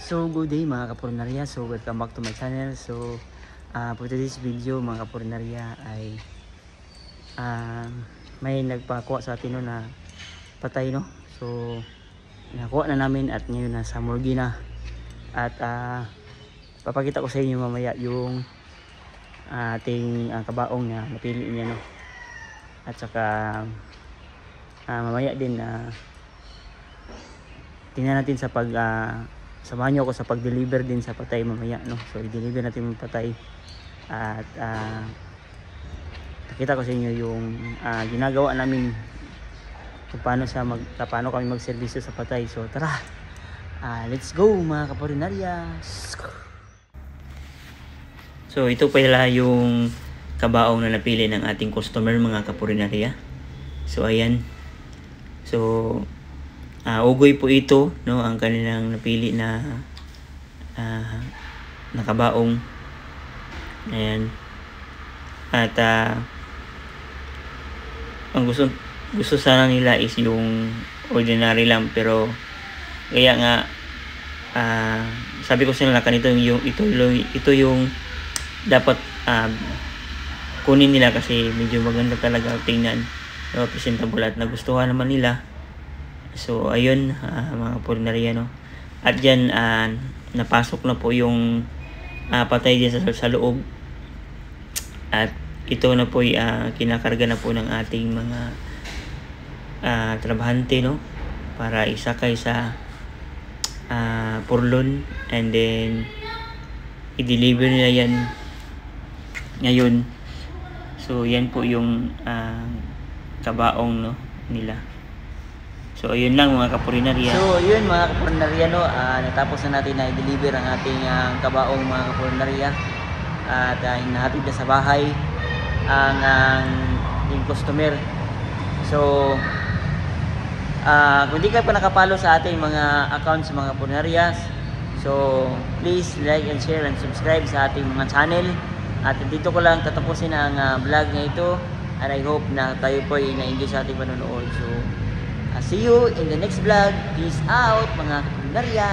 So good day mga kapurinarya, so welcome back to my channel. So for today's video mga kapurinarya ay may nagpakuha sa atin no, na patay no. So nakuha na namin at ngayon nasa morgue na. At papakita ko sa inyo mamaya yung ating kabaong na napili niya no. At saka mamaya din tingnan natin sa samahan nyo ako sa pag-deliver din sa patay mamaya no. So i-deliver natin yung patay at nakita ko sa inyo yung ginagawa namin kung paano kami magserbisyo sa patay. So tara, let's go mga kapurinarya. So ito pala yung kabaong na napili ng ating customer mga kapurinarya. So ayan, so ugoy po ito no, ang kanilang napili na nakabaong. Ayan. At ang gusto sana nila is yung ordinary lang, pero kaya nga sabi ko sa nila kanito ito yung dapat kunin nila kasi medyo maganda talaga tingnan, no, presentable at nagustuhan naman nila. So ayun mga kapurinarya no. At dyan napasok na po yung patay dyan sa loob. At ito na po kinakarga na po ng ating mga trabahante no, para isakay sa purlon, and then i-deliver nila yan ngayon. So yan po yung kabaong no nila. So ayun lang mga kapurinarya. So yun mga kapurinarya no, natapos na natin na i-deliver ang ating kabaong mga kapurinarya. At hinahatid na sa bahay ang yung customer. So kung di ka pa nakapalo sa ating mga accounts mga kapurinarya, so please like and share and subscribe sa ating mga channel. At dito ko lang tatapusin ang vlog na ito, and I hope na tayo po ay na-enjoy sa ating panonood. So see you in the next vlog. Peace out mga kapurinarya.